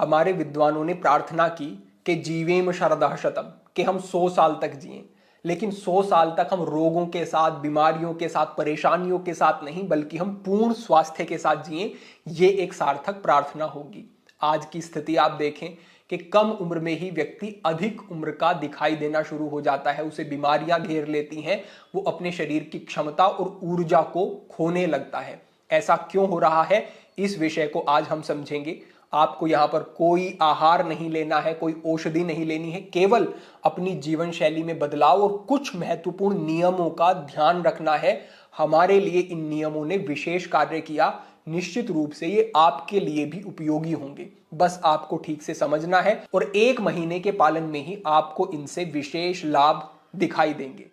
हमारे विद्वानों ने प्रार्थना की कि जीवेम शरदः शतम, कि हम 100 साल तक जिएं। लेकिन 100 साल तक हम रोगों के साथ, बीमारियों के साथ, परेशानियों के साथ नहीं, बल्कि हम पूर्ण स्वास्थ्य के साथ जिएं। ये एक सार्थक प्रार्थना होगी। आज की स्थिति आप देखें कि कम उम्र में ही व्यक्ति अधिक उम्र का दिखाई देना शुरू हो जाता है, उसे बीमारियां घेर लेती हैं, वो अपने शरीर की क्षमता और ऊर्जा को खोने लगता है। ऐसा क्यों हो रहा है, इस विषय को आज हम समझेंगे। आपको यहां पर कोई आहार नहीं लेना है, कोई औषधि नहीं लेनी है, केवल अपनी जीवन शैली में बदलाव और कुछ महत्वपूर्ण नियमों का ध्यान रखना है। हमारे लिए इन नियमों ने विशेष कार्य किया, निश्चित रूप से ये आपके लिए भी उपयोगी होंगे। बस आपको ठीक से समझना है और 1 महीने के पालन में ही आपको इनसे विशेष लाभ दिखाई देंगे।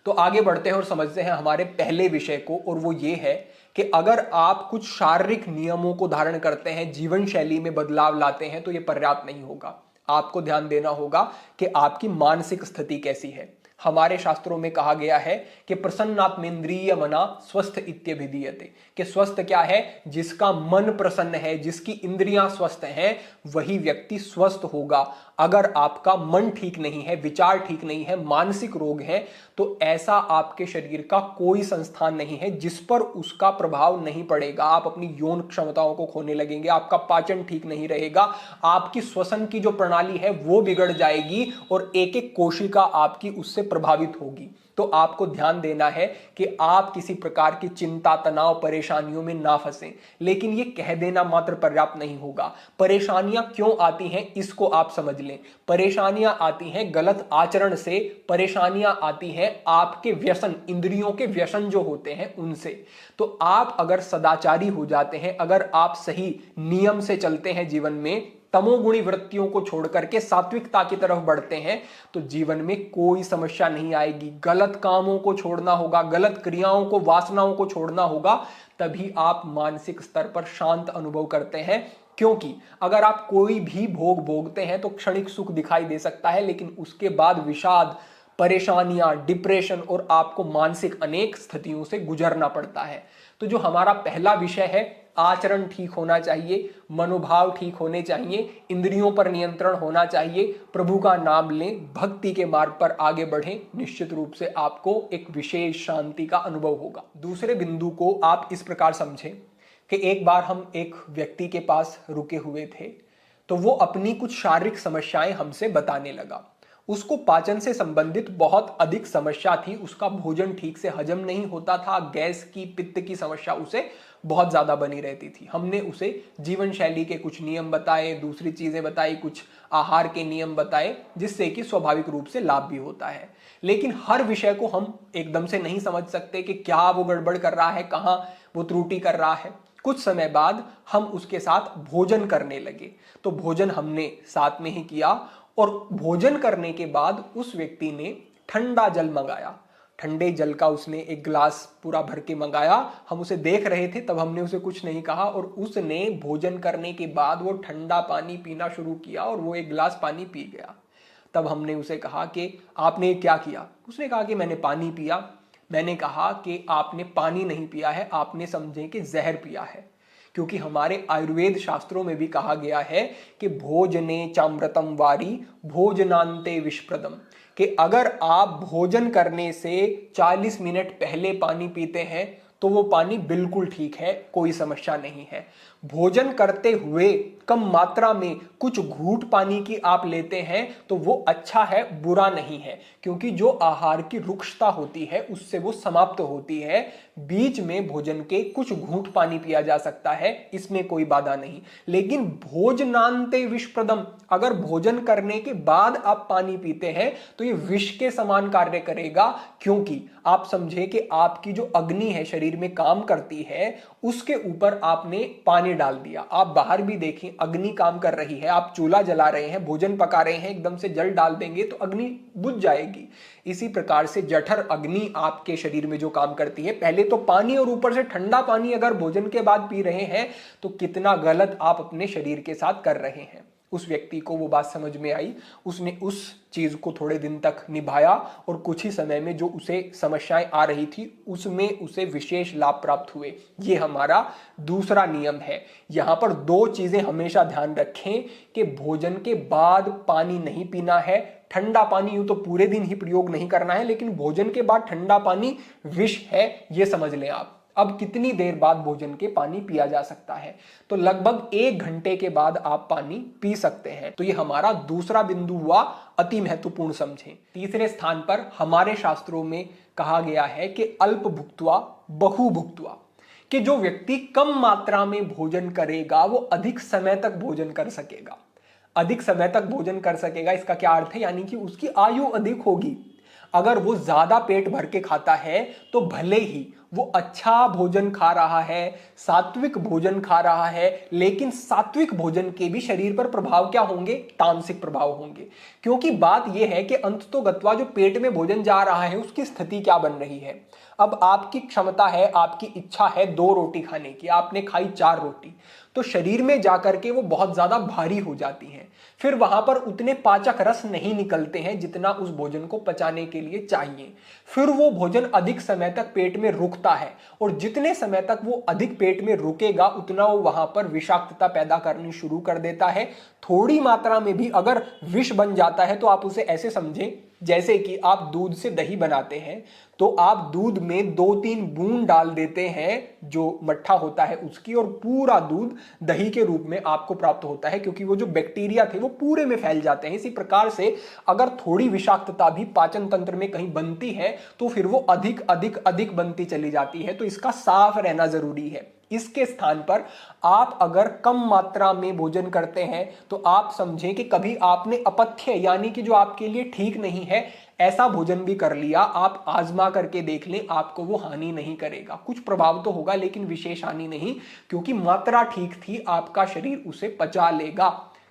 तो आगे बढ़ते हैं और समझते हैं हमारे पहले विषय को, और वो ये है कि अगर आप कुछ शारीरिक नियमों को धारण करते हैं, जीवन शैली में बदलाव लाते हैं, तो ये पर्याप्त नहीं होगा। आपको ध्यान देना होगा कि आपकी मानसिक स्थिति कैसी है। हमारे शास्त्रों में कहा गया है कि प्रसन्नात्मेन्द्रिय मना स्वस्थ इत्यभिधीयते, कि स्वस्थ क्या है, जिसका मन प्रसन्न है, जिसकी इंद्रियां स्वस्थ हैं, वही व्यक्ति स्वस्थ होगा। अगर आपका मन ठीक नहीं है, विचार ठीक नहीं है, मानसिक रोग है, तो ऐसा आपके शरीर का कोई संस्थान नहीं है जिस पर उसका प्रभाव नहीं पड़ेगा। आप अपनी यौन क्षमताओं को खोने लगेंगे, आपका पाचन ठीक नहीं रहेगा, आपकी श्वसन की जो प्रणाली है वो बिगड़ जाएगी और एक एक कोशिका आपकी उससे प्रभावित होगी। तो आपको ध्यान देना है कि आप किसी प्रकार की चिंता, तनाव, परेशानियों में ना फंसें। लेकिन ये कह देना मात्र पर्याप्त नहीं होगा। परेशानियां क्यों आती हैं इसको आप समझ लें। परेशानियां आती हैं गलत आचरण से, परेशानियां आती हैं आपके व्यसन, इंद्रियों के व्यसन जो होते हैं उनसे। तो आप अगर सदाचारी हो जाते हैं, अगर आप सही नियम से चलते हैं जीवन में, तमोगुणी वृत्तियों को छोड़कर के सात्विकता की तरफ बढ़ते हैं, तो जीवन में कोई समस्या नहीं आएगी। गलत कामों को छोड़ना होगा, गलत क्रियाओं को, वासनाओं को छोड़ना होगा, तभी आप मानसिक स्तर पर शांत अनुभव करते हैं। क्योंकि अगर आप कोई भी भोग भोगते हैं तो क्षणिक सुख दिखाई दे सकता है, लेकिन उसके बाद विषाद, परेशानियां, डिप्रेशन और आपको मानसिक अनेक स्थितियों से गुजरना पड़ता है। तो जो हमारा पहला विषय है, आचरण ठीक होना चाहिए, मनोभाव ठीक होने चाहिए, इंद्रियों पर नियंत्रण होना चाहिए, प्रभु का नाम लें, भक्ति के मार्ग पर आगे बढ़ें, निश्चित रूप से आपको एक विशेष शांति का अनुभव होगा। दूसरे बिंदु को आप इस प्रकार समझें कि एक बार हम एक व्यक्ति के पास रुके हुए थे, तो वो अपनी कुछ शारीरिक समस्याएं हमसे बताने लगा। उसको पाचन से संबंधित बहुत अधिक समस्या थी, उसका भोजन ठीक से हजम नहीं होता था, गैस की, पित्त की समस्या उसे बहुत ज्यादा बनी रहती थी। हमने उसे जीवन शैली के कुछ नियम बताए, दूसरी चीजें बताई, कुछ आहार के नियम बताए, जिससे कि स्वाभाविक रूप से लाभ भी होता है। लेकिन हर विषय को हम एकदम से नहीं समझ सकते कि क्या वो गड़बड़ कर रहा है, कहाँ वो त्रुटि कर रहा है। कुछ समय बाद हम उसके साथ भोजन करने लगे, तो भोजन हमने साथ में ही किया, और भोजन करने के बाद उस व्यक्ति ने ठंडा जल मंगाया। ठंडे जल का उसने एक गिलास पूरा भर के मंगाया। हम उसे देख रहे थे, तब हमने उसे कुछ नहीं कहा, और उसने भोजन करने के बाद वो ठंडा पानी पीना शुरू किया और वो एक गिलास पानी पी गया। तब हमने उसे कहा कि आपने क्या किया? उसने कहा कि मैंने पानी पिया। मैंने कहा कि आपने पानी नहीं पिया है, आपने समझे कि जहर पिया है। क्योंकि हमारे आयुर्वेद शास्त्रों में भी कहा गया है कि भोजने चामृतम वारी भोजनांते विषप्रदम, कि अगर आप भोजन करने से 40 मिनट पहले पानी पीते हैं तो वो पानी बिल्कुल ठीक है, कोई समस्या नहीं है। भोजन करते हुए कम मात्रा में कुछ घूंट पानी की आप लेते हैं तो वो अच्छा है, बुरा नहीं है, क्योंकि जो आहार की रुक्षता होती है उससे वो समाप्त होती है। बीच में भोजन के कुछ घूंट पानी पिया जा सकता है, इसमें कोई बाधा नहीं। लेकिन भोजनांते विषप्रदम, अगर भोजन करने के बाद आप पानी पीते हैं तो ये विष के समान कार्य करेगा। क्योंकि आप समझे कि आपकी जो अग्नि है शरीर में काम करती है, उसके ऊपर आपने पानी डाल दिया। आप बाहर भी देखें, अग्नि काम कर रही है, आप चूल्हा जला रहे हैं, भोजन पका रहे हैं, एकदम से जल डाल देंगे तो अग्नि बुझ जाएगी। इसी प्रकार से जठर अग्नि आपके शरीर में जो काम करती है, पहले तो पानी और ऊपर से ठंडा पानी अगर भोजन के बाद पी रहे हैं तो कितना गलत आप अपने शरीर के साथ कर रहे हैं। उस व्यक्ति को वो बात समझ में आई, उसने उस चीज को थोड़े दिन तक निभाया और कुछ ही समय में जो उसे समस्याएं आ रही थी उसमें उसे विशेष लाभ प्राप्त हुए। ये हमारा दूसरा नियम है। यहां पर दो चीजें हमेशा ध्यान रखें कि भोजन के बाद पानी नहीं पीना है। ठंडा पानी यूं तो पूरे दिन ही प्रयोग नहीं करना है, लेकिन भोजन के बाद ठंडा पानी विष है, यह समझ लें आप। अब कितनी देर बाद भोजन के पानी पिया जा सकता है? तो लगभग 1 घंटे के बाद आप पानी पी सकते हैं। तो ये हमारा दूसरा बिंदु हुआ, अति महत्वपूर्ण समझें। तीसरे स्थान पर हमारे शास्त्रों में कहा गया है कि अल्प भुक्त्वा बहु भुक्त्वा, कि जो व्यक्ति कम मात्रा में भोजन करेगा वो अधिक समय तक भोजन कर सकेगा। अधिक समय तक भोजन कर सकेगा इसका क्या अर्थ है? यानी कि उसकी आयु अधिक होगी। अगर वो ज्यादा पेट भर के खाता है तो भले ही वो अच्छा भोजन खा रहा है, सात्विक भोजन खा रहा है, लेकिन सात्विक भोजन के भी शरीर पर प्रभाव क्या होंगे? तामसिक प्रभाव होंगे। क्योंकि बात यह है कि अंततोगत्वा जो पेट में भोजन जा रहा है उसकी स्थिति क्या बन रही है। अब आपकी क्षमता है, आपकी इच्छा है 2 रोटी खाने की, आपने खाई 4 रोटी, तो शरीर में जाकर के वो बहुत ज्यादा भारी हो जाती हैं। फिर वहां पर उतने पाचक रस नहीं निकलते हैं जितना उस भोजन को पचाने के लिए चाहिए। फिर वो भोजन अधिक समय तक पेट में रुकता है, और जितने समय तक वो अधिक पेट में रुकेगा उतना वो वहां पर विषाक्तता पैदा करनी शुरू कर देता है। थोड़ी मात्रा में भी अगर विष बन जाता है तो आप उसे ऐसे समझें जैसे कि आप दूध से दही बनाते हैं, तो आप दूध में 2-3 बूंद डाल देते हैं जो मट्ठा होता है उसकी, और पूरा दूध दही के रूप में आपको प्राप्त होता है, क्योंकि वो जो बैक्टीरिया थे वो पूरे में फैल जाते हैं। इसी प्रकार से अगर थोड़ी विषाक्तता भी पाचन तंत्र में कहीं बनती है तो फिर वो अधिक अधिक अधिक बनती चली जाती है। तो इसका साफ रहना जरूरी है। इसके स्थान पर आप अगर कम मात्रा में भोजन करते हैं तो आप समझें कि कभी आपने अपथ्य यानी कि जो आपके लिए ठीक नहीं है ऐसा भोजन भी कर लिया, आप आजमा करके देख लें, आपको वो हानि नहीं करेगा। कुछ प्रभाव तो होगा लेकिन विशेष हानि नहीं, क्योंकि मात्रा ठीक थी, आपका शरीर उसे पचा लेगा।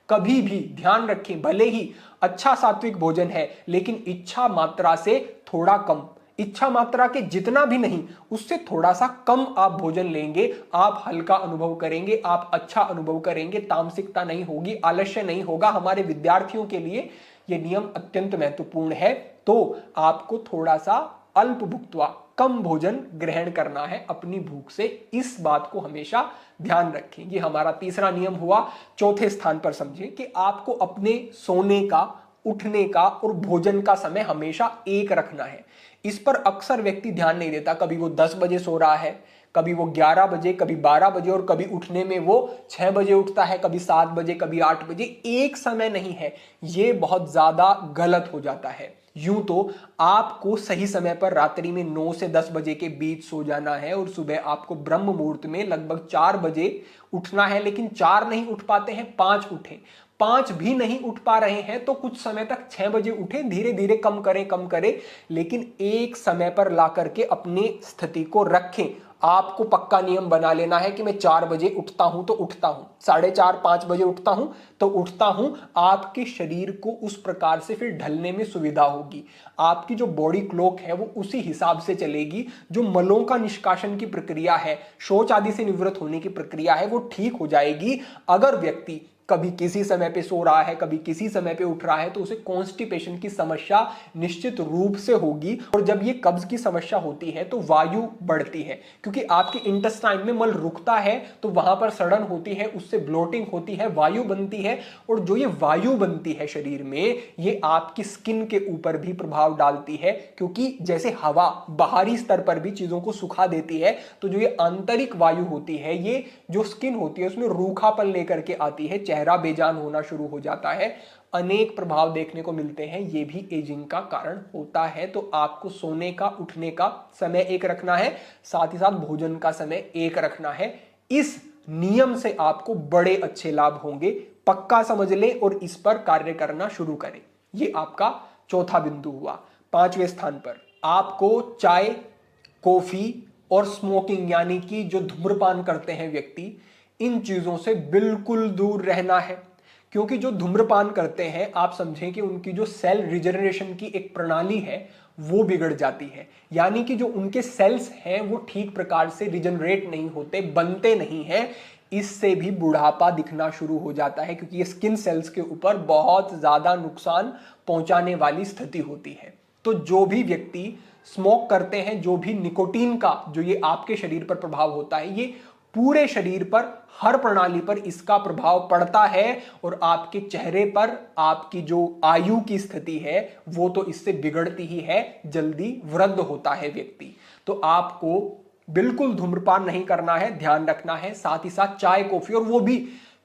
कभी भी ध्यान रखें, भले ही अच्छा सात्विक भोजन है लेकिन इच्छा मात्रा से थोड़ा कम, इच्छा मात्रा के जितना भी नहीं उससे थोड़ा सा कम आप भोजन लेंगे, आप हल्का अनुभव करेंगे, आप अच्छा अनुभव करेंगे, तामसिकता नहीं होगी, आलस्य नहीं होगा। हमारे विद्यार्थियों के लिए यह नियम अत्यंत महत्वपूर्ण है। तो आपको थोड़ा सा अल्प भुक्त्वा, कम भोजन ग्रहण करना है अपनी भूख से। इस बात को हमेशा ध्यान रखें। ये हमारा तीसरा नियम हुआ। चौथे स्थान पर समझें कि आपको अपने सोने का, उठने का और भोजन का समय हमेशा एक रखना है। इस पर अक्सर व्यक्ति ध्यान नहीं देता। कभी वो 10 बजे सो रहा है, कभी वो 11 बजे, कभी 12 बजे, और कभी उठने में वो 6 बजे उठता है, कभी 7 बजे, कभी 8 बजे। एक समय नहीं है, ये बहुत ज्यादा गलत हो जाता है। यूं तो आपको सही समय पर रात्रि में 9 से 10 बजे के बीच सो जाना है और सुबह आपको ब्रह्म मुहूर्त में लगभग 4 बजे उठना है, लेकिन 4 नहीं उठ पाते हैं, 5 उठें। 5 भी नहीं उठ पा रहे हैं तो कुछ समय तक 6 बजे उठें, धीरे धीरे कम करें, लेकिन एक समय पर ला करके अपनी स्थिति को रखें। आपको पक्का नियम बना लेना है कि मैं 4 बजे उठता हूं तो उठता हूं, 4:30 5 बजे उठता हूं तो उठता हूं। आपके शरीर को उस प्रकार से फिर ढलने में सुविधा होगी। आपकी जो बॉडी क्लॉक है वो उसी हिसाब से चलेगी। जो मलों का निष्कासन की प्रक्रिया है, शौच आदि से निवृत्त होने की प्रक्रिया है, वो ठीक हो जाएगी। अगर व्यक्ति कभी किसी समय पे सो रहा है, कभी किसी समय पे उठ रहा है, तो उसे कॉन्स्टिपेशन की समस्या निश्चित रूप से होगी। और जब ये कब्ज की समस्या होती है तो वायु बढ़ती है, क्योंकि आपके इंटेस्टाइन में मल रुकता है तो वहां पर सड़न होती है, उससे ब्लोटिंग होती है, वायु बनती है। और जो ये वायु बनती है शरीर में, ये आपकी स्किन के ऊपर भी प्रभाव डालती है, क्योंकि जैसे हवा बाहरी स्तर पर भी चीजों को सुखा देती है, तो जो ये आंतरिक वायु होती है, ये जो स्किन होती है उसमें रूखापन लेकर के आती है, चेहरा बेजान होना शुरू हो जाता है। अनेक प्रभाव देखने को मिलते हैं, ये भी एजिंग का कारण होता है। तो आपको सोने का, उठने का समय एक रखना है, साथ ही साथ भोजन का समय एक रखना है। इस नियम से आपको बड़े अच्छे लाभ होंगे, पक्का समझ ले और इस पर कार्य करना शुरू करें। ये आपका चौथा बिंदु हुआ। 5वें स्थान पर आपको चाय, कॉफी और स्मोकिंग यानी कि जो धूम्रपान करते हैं व्यक्ति, इन चीजों से बिल्कुल दूर रहना है। क्योंकि जो धूम्रपान करते हैं, आप समझें कि उनकी जो सेल रिजनरेशन की एक प्रणाली है वो बिगड़ जाती है। यानी कि जो उनके सेल्स हैं वो ठीक प्रकार से रिजनरेट नहीं होते, बनते नहीं हैं। इससे भी बुढ़ापा दिखना शुरू हो जाता है, क्योंकि ये स्किन सेल्स के ऊपर बहुत ज्यादा नुकसान पहुंचाने वाली स्थिति होती है। तो जो भी व्यक्ति स्मोक करते हैं, जो भी निकोटीन का जो ये आपके शरीर पर प्रभाव होता है, ये पूरे शरीर पर, हर प्रणाली पर इसका प्रभाव पड़ता है और आपके चेहरे पर आपकी जो आयु की स्थिति है वो तो इससे बिगड़ती ही है, जल्दी वृद्ध होता है व्यक्ति। तो आपको बिल्कुल धूम्रपान नहीं करना है, ध्यान रखना है। साथ ही साथ चाय कॉफी, और वो भी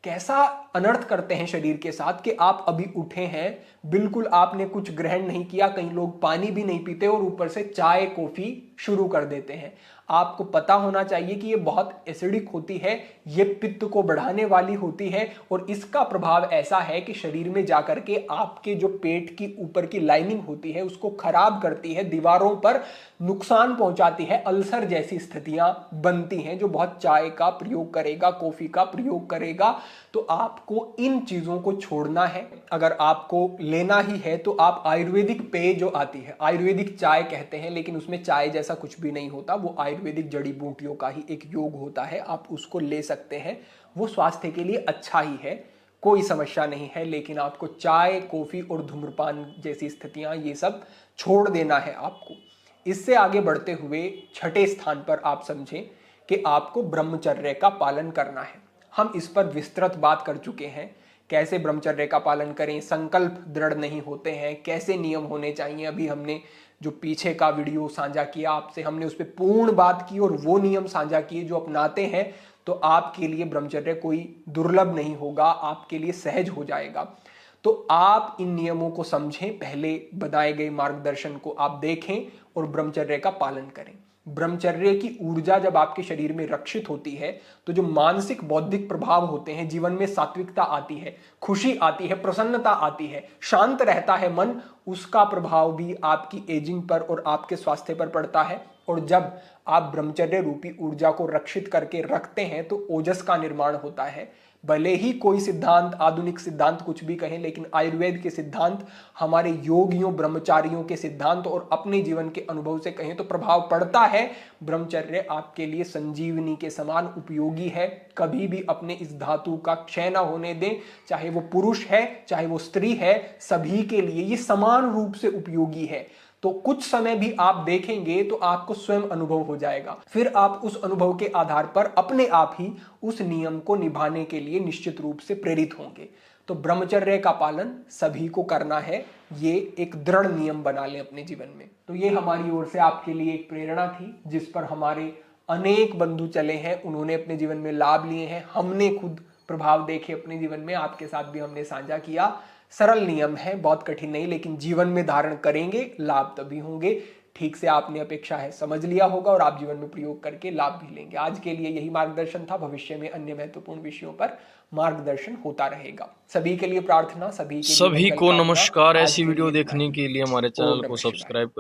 कैसा अनर्थ करते हैं शरीर के साथ कि आप अभी उठे हैं, बिल्कुल आपने कुछ ग्रहण नहीं किया, कई लोग पानी भी नहीं पीते और ऊपर से चाय कॉफी शुरू कर देते हैं। आपको पता होना चाहिए कि ये बहुत एसिडिक होती है, ये पित्त को बढ़ाने वाली होती है और इसका प्रभाव ऐसा है कि शरीर में जाकर के आपके जो पेट की ऊपर की लाइनिंग होती है उसको खराब करती है, दीवारों पर नुकसान पहुंचाती है, अल्सर जैसी स्थितियां बनती हैं। जो बहुत चाय का प्रयोग करेगा, कॉफी का प्रयोग करेगा, तो आपको इन चीजों को छोड़ना है। अगर आपको लेना ही है तो आप आयुर्वेदिक पेय जो आती है, आयुर्वेदिक चाय कहते हैं, लेकिन उसमें चाय जैसा कुछ भी नहीं होता, वो आयुर्वेदिक जड़ी बूटियों का ही एक योग होता है, आप उसको ले सकते हैं। वो स्वास्थ्य के लिए अच्छा ही है, कोई समस्या नहीं है। लेकिन आपको चाय, कॉफी और धूम्रपान जैसी स्थितियां, ये सब छोड़ देना है आपको। इससे आगे बढ़ते हुए छठे स्थान पर आप समझें कि आपको ब्रह्मचर्य का पालन करना है। हम इस पर विस्तृत बात कर चुके हैं, कैसे ब्रह्मचर्य का पालन करें, संकल्प दृढ़ नहीं होते हैं, कैसे नियम होने चाहिए। अभी हमने जो पीछे का वीडियो साझा किया आपसे, हमने उस पर पूर्ण बात की और वो नियम साझा किए जो अपनाते हैं तो आपके लिए ब्रह्मचर्य कोई दुर्लभ नहीं होगा, आपके लिए सहज हो जाएगा। तो आप इन नियमों को समझें, पहले बताए गए मार्गदर्शन को आप देखें और ब्रह्मचर्य का पालन करें। ब्रह्मचर्य की ऊर्जा जब आपके शरीर में रक्षित होती है तो जो मानसिक बौद्धिक प्रभाव होते हैं, जीवन में सात्विकता आती है, खुशी आती है, प्रसन्नता आती है, शांत रहता है मन, उसका प्रभाव भी आपकी एजिंग पर और आपके स्वास्थ्य पर पड़ता है। और जब आप ब्रह्मचर्य रूपी ऊर्जा को रक्षित करके रखते हैं तो ओजस का निर्माण होता है। भले ही कोई सिद्धांत, आधुनिक सिद्धांत कुछ भी कहें, लेकिन आयुर्वेद के सिद्धांत, हमारे योगियों, ब्रह्मचारियों के सिद्धांत और अपने जीवन के अनुभव से कहें तो प्रभाव पड़ता है। ब्रह्मचर्य आपके लिए संजीवनी के समान उपयोगी है। कभी भी अपने इस धातु का क्षय ना होने दें, चाहे वो पुरुष है चाहे वो स्त्री है, सभी के लिए ये समान रूप से उपयोगी है। तो कुछ समय भी आप देखेंगे तो आपको स्वयं अनुभव हो जाएगा, फिर आप उस अनुभव के आधार पर अपने आप ही उस नियम को निभाने के लिए निश्चित रूप से प्रेरित होंगे। तो ब्रह्मचर्य का पालन सभी को करना है, ये एक दृढ़ नियम बना लें अपने जीवन में। तो ये हमारी ओर से आपके लिए एक प्रेरणा थी, जिस पर हमारे अनेक बंधु चले हैं, उन्होंने अपने जीवन में लाभ लिए हैं, हमने खुद प्रभाव देखे अपने जीवन में, आपके साथ भी हमने साझा किया। सरल नियम है, बहुत कठिन नहीं, लेकिन जीवन में धारण करेंगे लाभ तभी होंगे। ठीक से आपने अपेक्षा है समझ लिया होगा और आप जीवन में प्रयोग करके लाभ भी लेंगे। आज के लिए यही मार्गदर्शन था, भविष्य में अन्य महत्वपूर्ण विषयों पर मार्गदर्शन होता रहेगा। सभी के लिए प्रार्थना, सभी को नमस्कार। ऐसी वीडियो देखने के लिए हमारे चैनल को सब्सक्राइब